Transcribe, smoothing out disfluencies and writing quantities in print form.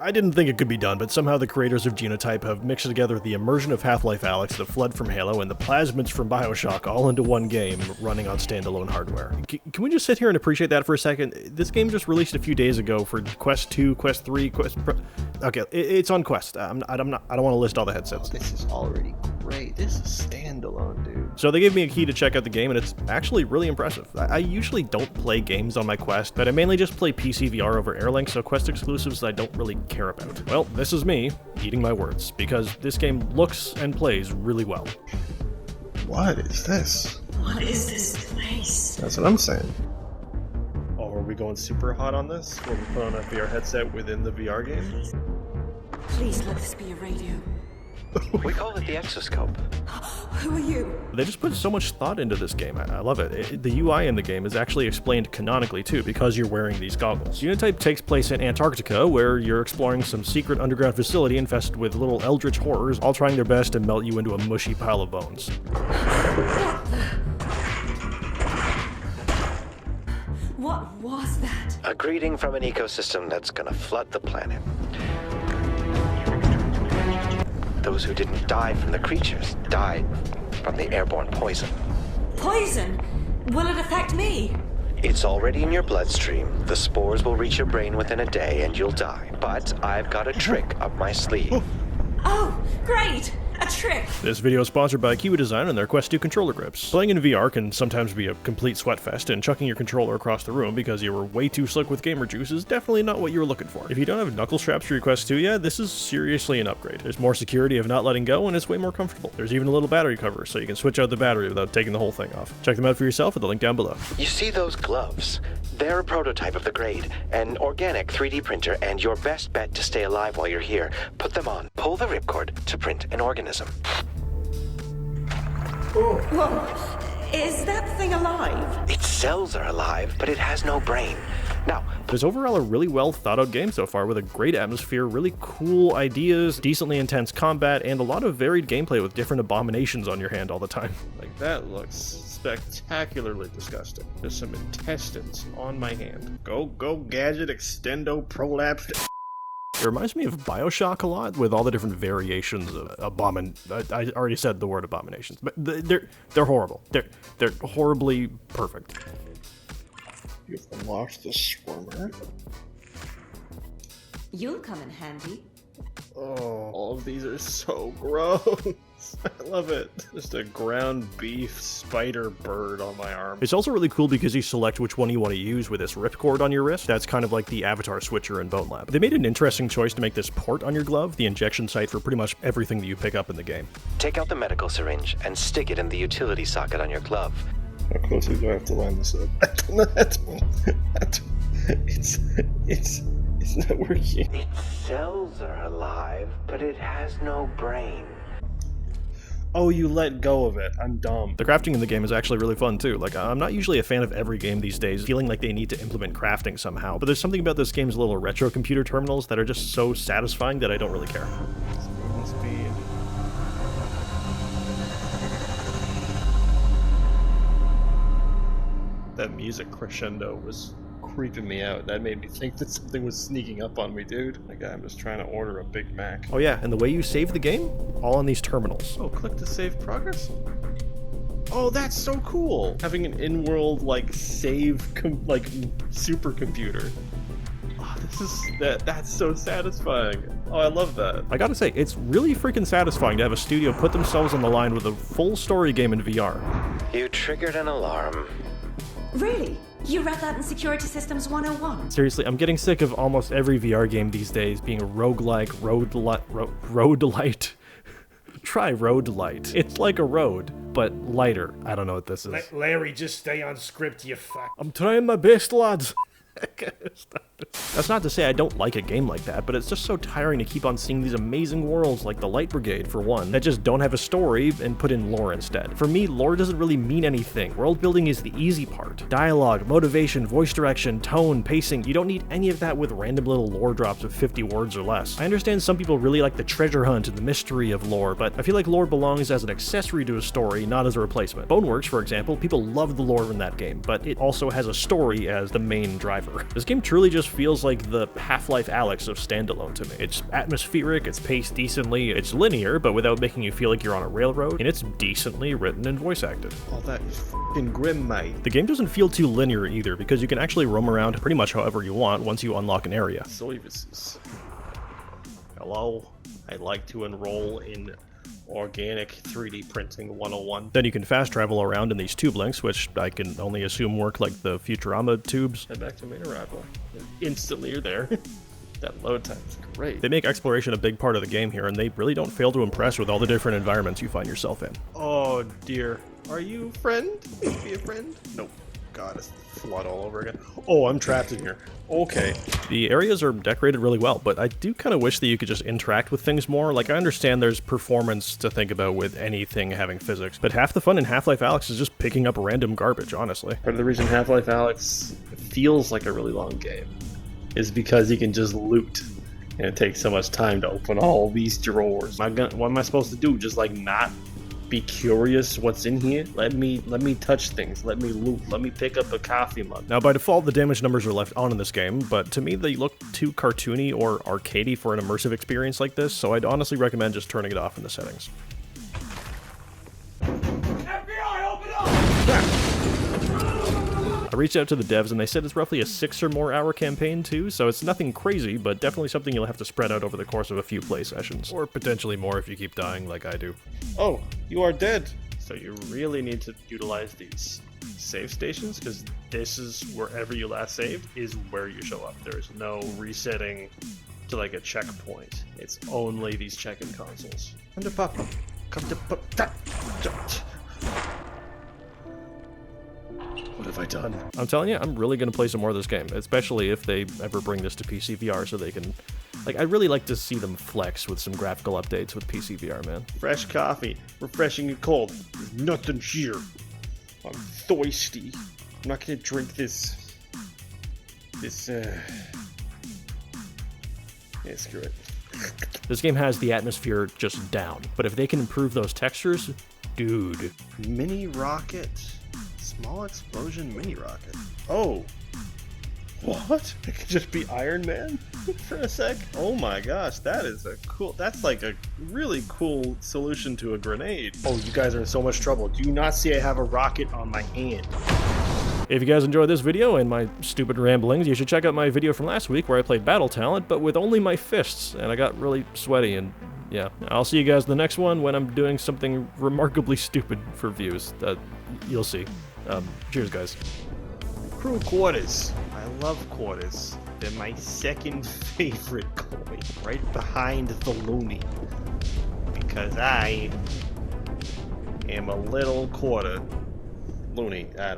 I didn't think it could be done, but somehow the creators of Genotype have mixed together the immersion of Half-Life: the flood from Halo, and the plasmids from BioShock all into one game running on standalone hardware. Can we just sit here and appreciate that for a second? This game just released a few days ago for Quest 2, Quest 3, Okay, it's on Quest. I don't want to list all the headsets. Oh, this is already great. This is standalone, dude. So they gave me a key to check out the game, and it's actually really impressive. I usually don't play games on my Quest, but I mainly just play PCVR over Airlink, so Quest exclusives I don't really care about. Well, this is me eating my words, because this game looks and plays really well. What is this? What is this place? That's what I'm saying. Oh, are we going super hot on this? Will we put on a VR headset within the VR game? Please let this be a radio. We call it the exoscope. Who are you? They just put so much thought into this game. I love it. The UI in the game is actually explained canonically too, because you're wearing these goggles. Genotype takes place in Antarctica, where you're exploring some secret underground facility infested with little eldritch horrors, all trying their best to melt you into a mushy pile of bones. What was that? A greeting from an ecosystem that's gonna flood the planet. Those who didn't die from the creatures died from the airborne poison. Poison? Will it affect me? It's already in your bloodstream. The spores will reach your brain within a day and you'll die. But I've got a trick up my sleeve. Oh, great! A trick! This video is sponsored by KIWI Design and their Quest 2 controller grips. Playing in VR can sometimes be a complete sweatfest, and chucking your controller across the room because you were way too slick with gamer juice is definitely not what you were looking for. If you don't have knuckle straps for your Quest 2 yet, this is seriously an upgrade. There's more security of not letting go, and it's way more comfortable. There's even a little battery cover, so you can switch out the battery without taking the whole thing off. Check them out for yourself at the link down below. You see those gloves? They're a prototype of the grade, an organic 3D printer, and your best bet to stay alive while you're here. Put them on, pull the ripcord to print an organism. Whoa, is that thing alive? Its cells are alive, but it has no brain. Now, There's overall a really well thought out game so far with a great atmosphere, really cool ideas, decently intense combat, and a lot of varied gameplay with different abominations on your hand all the time. Like, that looks spectacularly disgusting. There's some intestines on my hand. Go gadget extendo prolapse. It reminds me of BioShock a lot, with all the different variations of I already said the word abominations, but they're horrible. They're horribly perfect. You've unlocked the Swarmer. You'll come in handy. Oh, all of these are so gross. I love it. Just a ground beef spider bird on my arm. It's also really cool because you select which one you want to use with this ripcord on your wrist. That's kind of like the avatar switcher in Bone Lab. They made an interesting choice to make this port on your glove the injection site for pretty much everything that you pick up in the game. take out the medical syringe and stick it in the utility socket on your glove. How closely do I have to line this up? It's not working. Its cells are alive, but it has no brain. Oh, you let go of it. I'm dumb. The crafting in the game is actually really fun too. Like, I'm not usually a fan of every game these days, feeling like they need to implement crafting somehow, but there's something about this game's little retro computer terminals that are just so satisfying that I don't really care. Speed. That music crescendo was creeping me out. That made me think that something was sneaking up on me, dude. Like, I'm just trying to order a Big Mac. Oh yeah, and the way you save the game? All on these terminals. Oh, click to save progress? Oh, that's so cool! Having an in-world, like, supercomputer. Oh, that's so satisfying. Oh, I love that. I gotta say, it's really freaking satisfying to have a studio put themselves on the line with a full story game in VR. You triggered an alarm. Really? You read that in Security Systems 101? Seriously, I'm getting sick of almost every VR game these days being a roguelike, roadlight. Try roadlight. It's like a road, but lighter. I don't know what this is. Larry, just stay on script, you fuck. I'm trying my best, lads. That's not to say I don't like a game like that, but it's just so tiring to keep on seeing these amazing worlds like the Light Brigade, for one, that just don't have a story and put in lore instead. For me, lore doesn't really mean anything. World building is the easy part. Dialogue, motivation, voice direction, tone, pacing, you don't need any of that with random little lore drops of 50 words or less. I understand some people really like the treasure hunt and the mystery of lore, but I feel like lore belongs as an accessory to a story, not as a replacement. Boneworks, for example, people love the lore in that game, but it also has a story as the main driver. driver. This game truly just feels like the Half-Life-Alyx of Standalone to me. It's atmospheric, it's paced decently, it's linear, but without making you feel like you're on a railroad, and it's decently written and voice acted. Oh, that is f***ing grim, mate. The game doesn't feel too linear either, because you can actually roam around pretty much however you want once you unlock an area. Services. Hello, I'd like to enroll in Organic 3D Printing 101. Then you can fast travel around in these tube links, which I can only assume work like the Futurama tubes. Head back to main arrival. Instantly you're there. That load time's great. They make exploration a big part of the game here, and they really don't fail to impress with all the different environments you find yourself in. Oh dear. Are you a friend? Be a friend? Nope. God, it's flood all over again. Oh, I'm trapped in here. Okay. The areas are decorated really well, but I do kind of wish that you could just interact with things more. Like, I understand there's performance to think about with anything having physics, but half the fun in Half-Life: Alyx is just picking up random garbage, honestly. Part of the reason Half-Life Alyx feels like a really long game is because you can just loot. And it takes so much time to open all these drawers. What am I supposed to do? Just like not be curious what's in here? Let me touch things. Let me loot. Let me pick up a coffee mug. Now, by default, the damage numbers are left on in this game, but to me, they look too cartoony or arcadey for an immersive experience like this, so I'd honestly recommend just turning it off in the settings. FBI, open up! I reached out to the devs and they said it's roughly a 6 or more hour campaign too, so it's nothing crazy, but definitely something you'll have to spread out over the course of a few play sessions. Or potentially more if you keep dying like I do. Oh, you are dead. So you really need to utilize these save stations, because this is wherever you last saved is where you show up. There is no resetting to like a checkpoint. It's only these check-in consoles. Come to Papa. Come to Papa. What have I done? I'm telling you, I'm really going to play some more of this game, especially if they ever bring this to PCVR so they can... Like, I'd really like to see them flex with some graphical updates with PCVR, man. Fresh coffee, refreshing and cold. There's nothing here. I'm thirsty. I'm not gonna drink this. Yeah, screw it. This game has the atmosphere just down, but if they can improve those textures, dude. Mini rocket. Small explosion mini rocket. Oh. What? It could just be Iron Man for a sec? Oh my gosh, that is a cool... That's like a really cool solution to a grenade. Oh, you guys are in so much trouble. Do you not see I have a rocket on my hand? If you guys enjoyed this video and my stupid ramblings, you should check out my video from last week where I played Battle Talent, but with only my fists, and I got really sweaty, and yeah. I'll see you guys in the next one when I'm doing something remarkably stupid for views. You'll see. Cheers, guys. Crew quarters. I love quarters. They're my second favorite coin, right behind the loony. Because I am a little quarter loony.